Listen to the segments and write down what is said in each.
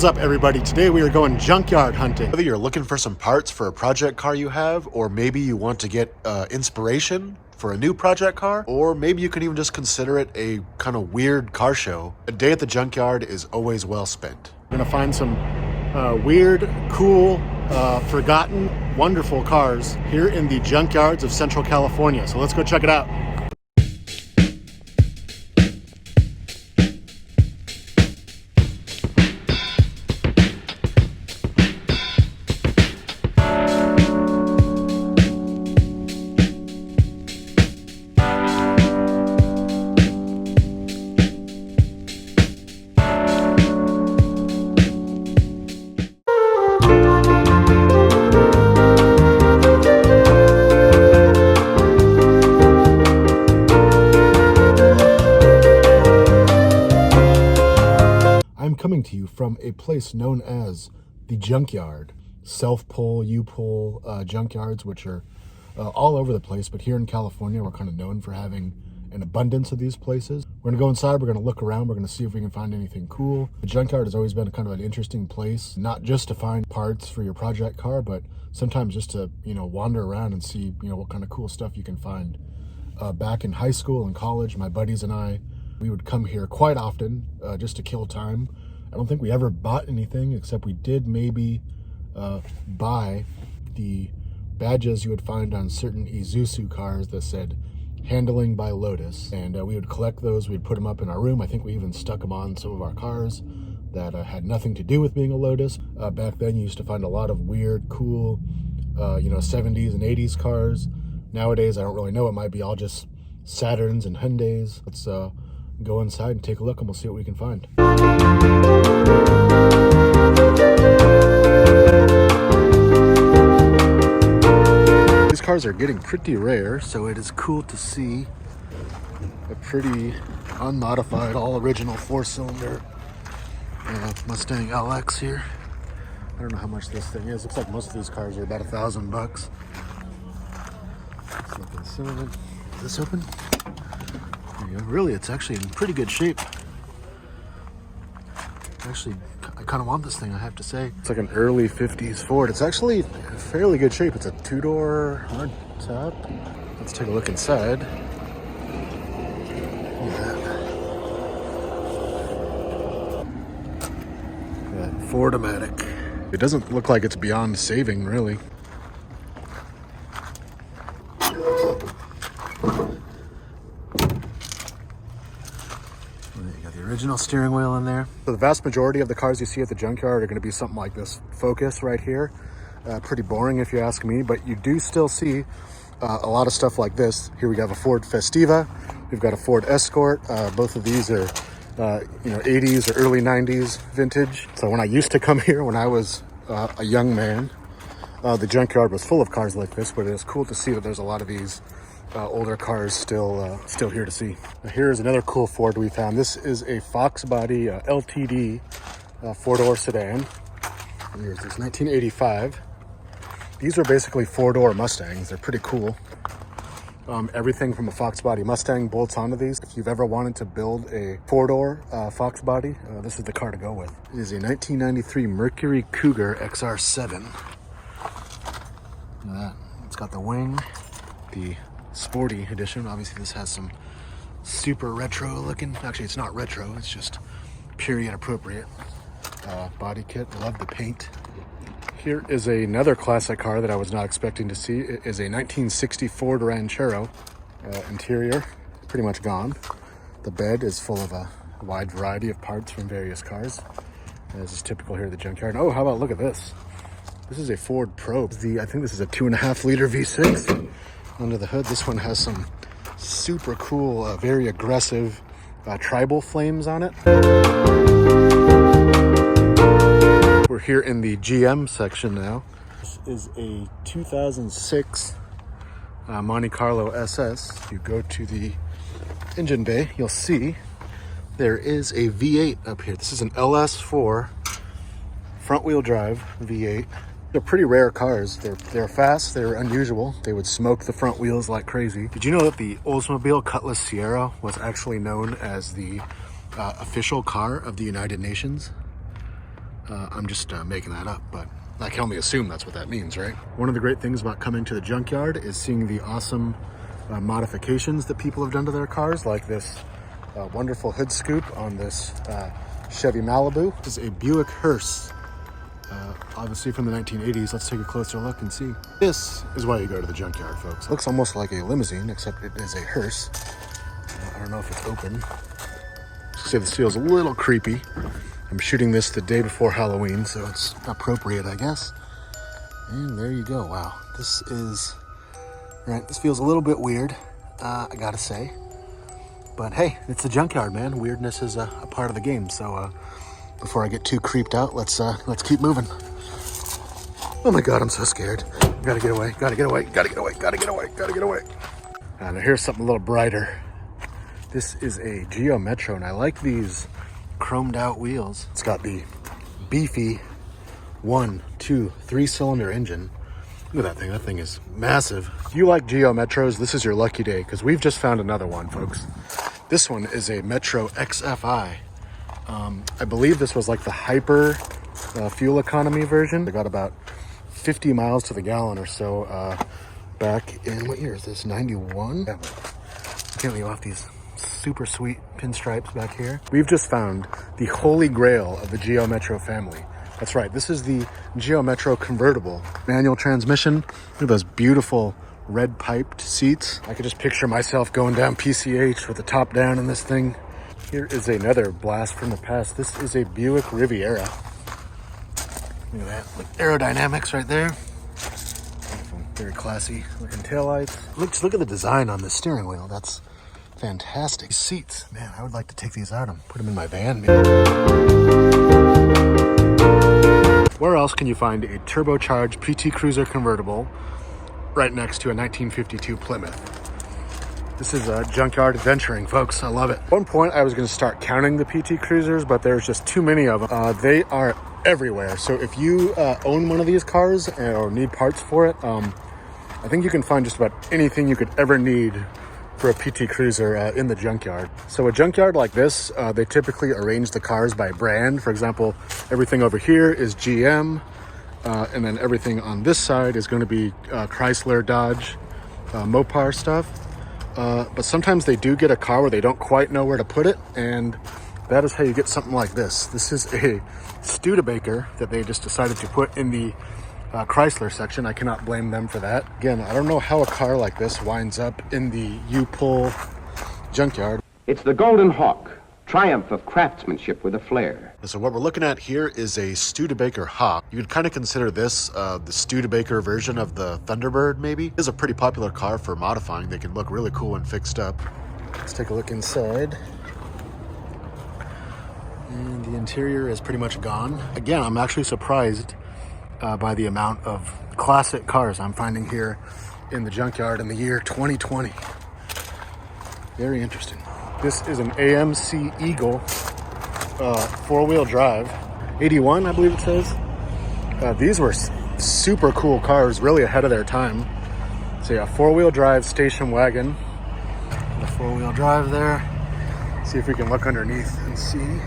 up, everybody? Today we are going junkyard hunting. Whether you're looking for some parts for a project car you have, or maybe you want to get inspiration for a new project car, or maybe you can even just consider it a kind of weird car show, a day at the junkyard is always well spent. We're gonna find some weird, cool, forgotten, wonderful cars here in the junkyards of Central California. So let's go check it out. Coming to you from a place known as the Junkyard. Self-pull, U-pull junkyards, which are all over the place, but here in California we're kind of known for having an abundance of these places. We're gonna go inside, we're gonna look around, we're gonna see if we can find anything cool. The junkyard has always been kind of an interesting place, not just to find parts for your project car, but sometimes just to, wander around and see, what kind of cool stuff you can find. Back in high school and college, my buddies and I, we would come here quite often just to kill time. I don't think we ever bought anything, except we did maybe buy the badges you would find on certain Isuzu cars that said handling by Lotus, and we would collect those. We'd put them up in our room. I think we even stuck them on some of our cars that had nothing to do with being a Lotus. Back then you used to find a lot of weird, cool 70s and 80s cars. Nowadays I don't really know, it might be all just Saturns and Hyundais. Let's go inside and take a look, and we'll see what we can find. These cars are getting pretty rare, so it is cool to see a pretty unmodified, all original 4-cylinder Mustang LX here. I don't know how much this thing is. Looks like most of these cars are about $1,000. Let's look inside. Is this open? There you go. Really, it's actually in pretty good shape. Actually, I kind of want this thing, I have to say. It's like an early 50s Ford. It's actually in fairly good shape. It's a 2-door hard top. Let's take a look inside. Look at that. That Ford-O-Matic. It doesn't look like it's beyond saving, really. Original steering wheel in there. So the vast majority of the cars you see at the junkyard are going to be something like this Focus right here. Pretty boring if you ask me, but you do still see a lot of stuff like this. Here we have a Ford Festiva. We've got a Ford Escort. Both of these are 80s or early 90s vintage. So when I used to come here when I was a young man, the junkyard was full of cars like this, but it is cool to see that there's a lot of these older cars still here to see. Now, here's another cool Ford we found. This is a Fox Body LTD 4-door sedan. Here's this 1985. These are basically 4-door Mustangs. They're pretty cool. Everything from a Fox Body Mustang bolts onto these. If you've ever wanted to build a 4-door Fox Body, this is the car to go with. It is a 1993 Mercury Cougar Xr7. Look at that. It's got the wing, the sporty edition. Obviously this has some super retro looking, actually it's not retro, it's just period appropriate body kit. Love the paint. Here is another classic car that I was not expecting to see. It is a 1960 Ford Ranchero. Interior pretty much gone. The bed is full of a wide variety of parts from various cars, as is typical here at the junkyard. Oh, how about, look at this. This is a Ford Probe. I think this is a 2.5 liter V6. Under the hood, this one has some super cool, very aggressive tribal flames on it. We're here in the GM section now. This is a 2006 Monte Carlo Ss. If you go to the engine bay, you'll see there is a V8 up here. This is an LS4 front-wheel drive V8. They're pretty rare cars. They're fast, they're unusual. They would smoke the front wheels like crazy. Did you know that the Oldsmobile Cutlass Sierra was actually known as the official car of the United Nations? I'm just making that up, but I can only assume that's what that means, right? One of the great things about coming to the junkyard is seeing the awesome modifications that people have done to their cars, like this wonderful hood scoop on this Chevy Malibu. This is a Buick hearse, obviously from the 1980s. Let's take a closer look and see. This is why you go to the junkyard, folks. It looks almost like a limousine, except it is a hearse. I don't know if it's open. Say this feels a little creepy. I'm shooting this the day before Halloween, so it's appropriate, I guess. And there you go. Wow, this is right. This feels a little bit weird, I gotta say. But hey, it's the junkyard, man. Weirdness is a part of the game. So before I get too creeped out, let's keep moving. Oh my God, I'm so scared. Gotta get away. Gotta get away. Gotta get away. Gotta get away. Gotta get away. Now here's something a little brighter. This is a Geo Metro, and I like these chromed out wheels. It's got the beefy 1, 2, 3-cylinder engine. Look at that thing. That thing is massive. If you like Geo Metros, this is your lucky day, because we've just found another one, folks. This one is a Metro XFI. I believe this was like the hyper fuel economy version. They got about 50 miles to the gallon or so back in, what year is this, 91? Yeah, can't leave off these super sweet pinstripes back here. We've just found the holy grail of the Geo Metro family. That's right, this is the Geo Metro Convertible. Manual transmission. Look at those beautiful red piped seats. I could just picture myself going down PCH with the top down in this thing. Here is another blast from the past. This is a Buick Riviera. Look at that, like aerodynamics right there. Beautiful, very classy looking taillights. Look at the design on this steering wheel. That's fantastic. These seats, man, I would like to take these out and put them in my van, maybe. Where else can you find a turbocharged PT Cruiser convertible right next to a 1952 Plymouth? This is a junkyard adventuring, folks. I love it. At one point, I was going to start counting the PT Cruisers, but there's just too many of them. They are everywhere. So if you own one of these cars or need parts for it, I think you can find just about anything you could ever need for a PT Cruiser in the junkyard. So a junkyard like this, they typically arrange the cars by brand. For example, everything over here is GM, and then everything on this side is going to be Chrysler, Dodge, Mopar stuff. But sometimes they do get a car where they don't quite know where to put it, and that is how you get something like this. This is a Studebaker that they just decided to put in the Chrysler section. I cannot blame them for that. Again, I don't know how a car like this winds up in the U-Pull junkyard. It's the Golden Hawk, triumph of craftsmanship with a flair. So what we're looking at here is a Studebaker Hawk. You could kind of consider this the Studebaker version of the Thunderbird, maybe. It is a pretty popular car for modifying. They can look really cool and fixed up. Let's take a look inside. And the interior is pretty much gone. Again, I'm actually surprised by the amount of classic cars I'm finding here in the junkyard in the year 2020. Very interesting. This is an Amc Eagle 4-wheel drive, 81, I believe it says. These were super cool cars, really ahead of their time. So yeah, 4-wheel drive station wagon. The 4-wheel drive there. See if we can look underneath and see. You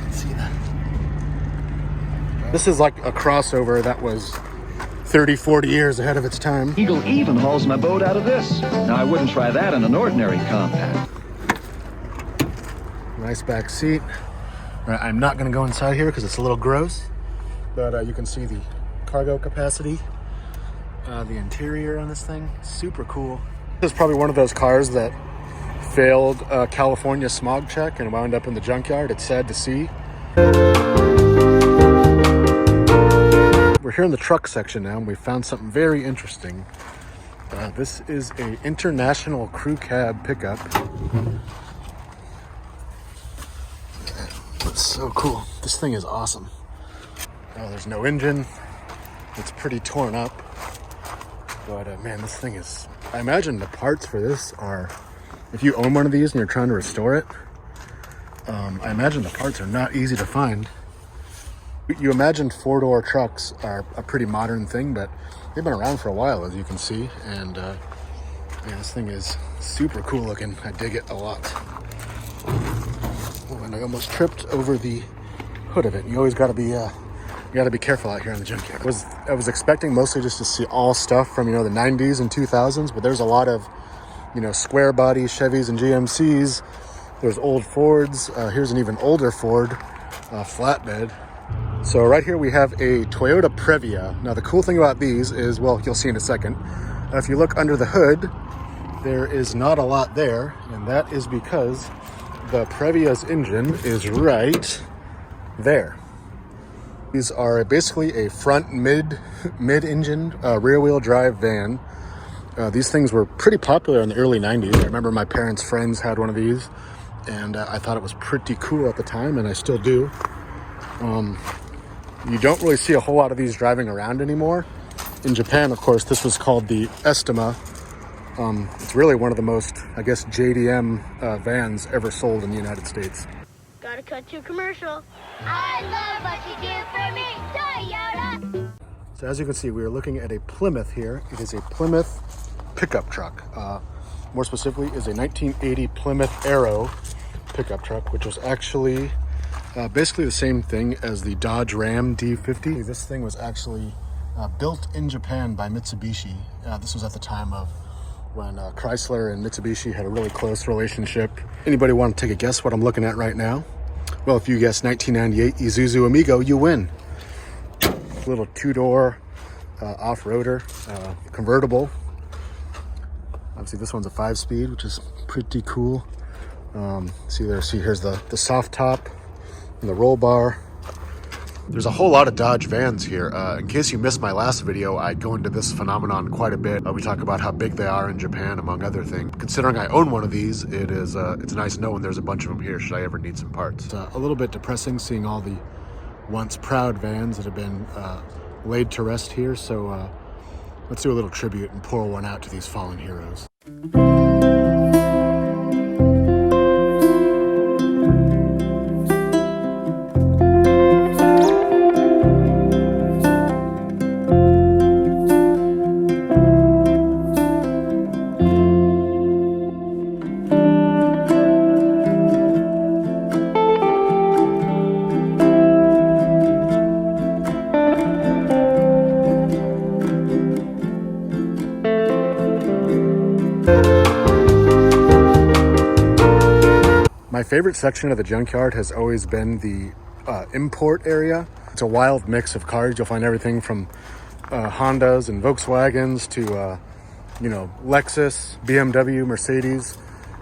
can see that. This is like a crossover that was 30, 40 years ahead of its time. Eagle even hauls my boat out of this. Now, I wouldn't try that in an ordinary compact. Nice back seat. Right, I'm not going to go inside here because it's a little gross, but you can see the cargo capacity. The interior on this thing, super cool. This is probably one of those cars that failed California smog check and wound up in the junkyard. It's sad to see. We're here in the truck section now, and we found something very interesting. This is a international crew cab pickup. That's so cool. This thing is awesome. Oh, there's no engine. It's pretty torn up. But man, this thing is... I imagine the parts for this are... If you own one of these and you're trying to restore it, I imagine the parts are not easy to find. You imagine four-door trucks are a pretty modern thing, but they've been around for a while, as you can see. And yeah, this thing is super cool looking. I dig it a lot. Oh, and I almost tripped over the hood of it. You always got to be careful out here in the junkyard. I was expecting mostly just to see all stuff from, you know, the 90s and 2000s, but there's a lot of, you know, square body Chevys and GMCs. There's old Fords. Here's an even older Ford flatbed. So right here we have a Toyota Previa. Now the cool thing about these is, well, you'll see in a second, if you look under the hood, there is not a lot there, and that is because the Previa's engine is right there. These are basically a front mid-engine rear-wheel drive van. These things were pretty popular in the early 90s. I remember my parents' friends had one of these, and I thought it was pretty cool at the time, and I still do. You don't really see a whole lot of these driving around anymore. In Japan, of course, this was called the Estima. It's really one of the most, I guess, JDM vans ever sold in the United States. Gotta cut to a commercial. I love what you do for me, Toyota. So as you can see, we are looking at a Plymouth here. It is a Plymouth pickup truck. More specifically, is a 1980 Plymouth Arrow pickup truck, which was actually basically the same thing as the Dodge Ram D50. This thing was actually built in Japan by Mitsubishi. This was at the time of when Chrysler and Mitsubishi had a really close relationship. Anybody want to take a guess what I'm looking at right now? Well, if you guess 1998 Isuzu Amigo, you win. Little two-door off-roader convertible. Obviously this one's a 5-speed, which is pretty cool. See here's the soft top and the roll bar. There's a whole lot of Dodge vans here. In case you missed my last video, I go into this phenomenon quite a bit. We talk about how big they are in Japan, among other things. Considering I own one of these, it's nice knowing there's a bunch of them here should I ever need some parts. It's a little bit depressing seeing all the once proud vans that have been laid to rest here. So let's do a little tribute and pour one out to these fallen heroes. My favorite section of the junkyard has always been the import area. It's a wild mix of cars. You'll find everything from Hondas and Volkswagens to you know, Lexus, BMW, Mercedes.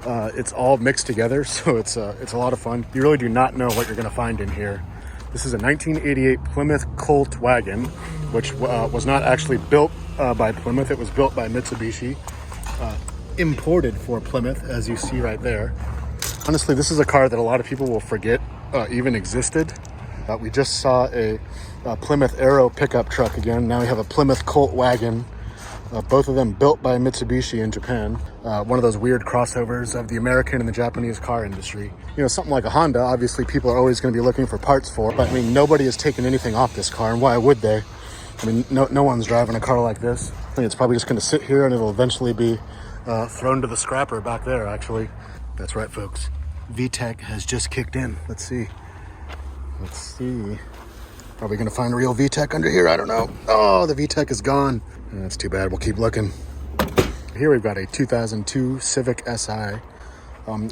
It's all mixed together, so it's a lot of fun. You really do not know what you're going to find in here. This is a 1988 Plymouth Colt wagon, which was not actually built by Plymouth. It was built by Mitsubishi, imported for Plymouth, as you see right there. Honestly, this is a car that a lot of people will forget even existed. We just saw a Plymouth Arrow pickup truck again. Now we have a Plymouth Colt wagon. Both of them built by Mitsubishi in Japan. One of those weird crossovers of the American and the Japanese car industry. You know, something like a Honda, obviously people are always going to be looking for parts for. But I mean, nobody has taken anything off this car, and why would they? I mean, no one's driving a car like this. I think it's probably just going to sit here and it'll eventually be thrown to the scrapper back there, actually. That's right, folks. VTEC has just kicked in. Let's see. Are we gonna find a real VTEC under here? I don't know. Oh, the VTEC is gone. That's too bad. We'll keep looking. Here we've got a 2002 Civic Si.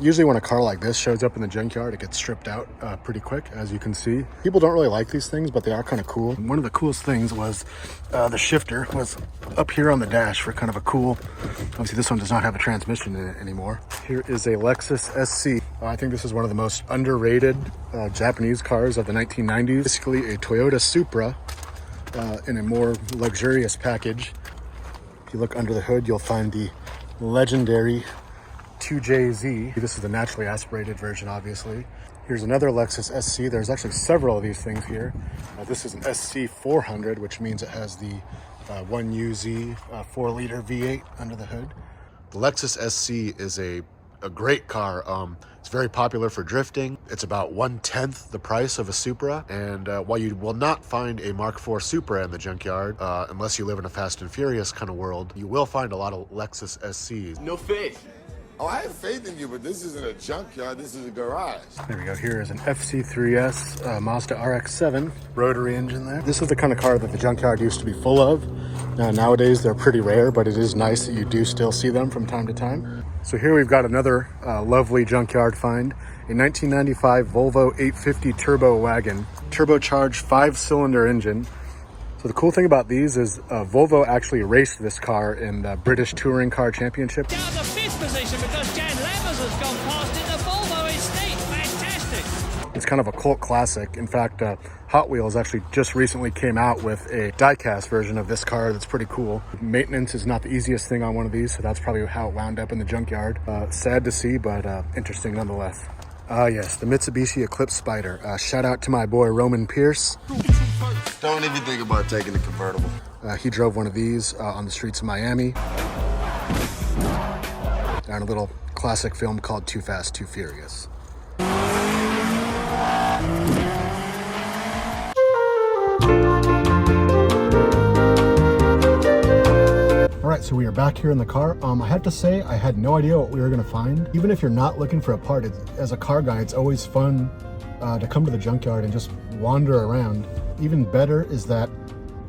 Usually when a car like this shows up in the junkyard, it gets stripped out pretty quick, as you can see. People don't really like these things, but they are kind of cool. One of the coolest things was the shifter was up here on the dash for kind of a cool, obviously this one does not have a transmission in it anymore. Here is a Lexus SC. I think this is one of the most underrated Japanese cars of the 1990s. Basically a Toyota Supra in a more luxurious package. If you look under the hood, you'll find the legendary 2JZ. This is the naturally aspirated version, obviously. Here's another Lexus SC. There's actually several of these things here. This is an SC400, which means it has the 1UZ 4-liter V8 under the hood. The Lexus SC is a great car. It's very popular for drifting. It's about 1/10 the price of a Supra. And while you will not find a Mark IV Supra in the junkyard, unless you live in a Fast and Furious kind of world, you will find a lot of Lexus SCs. No face. Oh, I have faith in you, but this isn't a junkyard. This is a garage. There we go. Here is an FC3S Mazda RX-7 rotary engine there. This is the kind of car that the junkyard used to be full of. Nowadays, they're pretty rare, but it is nice that you do still see them from time to time. So here we've got another lovely junkyard find. A 1995 Volvo 850 Turbo Wagon, turbocharged 5-cylinder engine. So the cool thing about these is Volvo actually raced this car in the British Touring Car Championship. Down to 5th position because Jan Lammers has gone past it. The Volvo is state. Fantastic. It's kind of a cult classic. In fact, Hot Wheels actually just recently came out with a die-cast version of this car that's pretty cool. Maintenance is not the easiest thing on one of these, so that's probably how it wound up in the junkyard. Sad to see, but interesting nonetheless. Yes, the Mitsubishi Eclipse Spider. Shout out to my boy Roman Pierce. Don't even think about taking the convertible. He drove one of these on the streets of Miami. Down a little classic film called Too Fast, Too Furious. All right, so we are back here in the car. I have to say, I had no idea what we were gonna find. Even if you're not looking for a part, as a car guy, it's always fun to come to the junkyard and just wander around. Even better is that,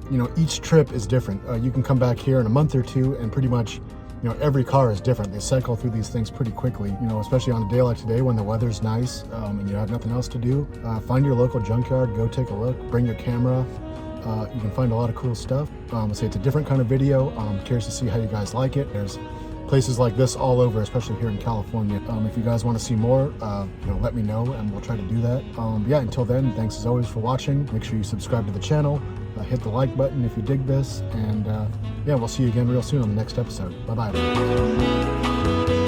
you know, each trip is different. You can come back here in a month or two and pretty much, you know, every car is different. They cycle through these things pretty quickly, you know, especially on a day like today when the weather's nice and you have nothing else to do. Find your local junkyard, go take a look, bring your camera. You can find a lot of cool stuff. Say it's a different kind of video. I'm curious to see how you guys like it. There's places like this all over, especially here in California. If you guys want to see more, you know, let me know and we'll try to do that. Yeah, until then, thanks as always for watching. Make sure you subscribe to the channel, hit the like button if you dig this, and yeah, we'll see you again real soon on the next episode. Bye-bye.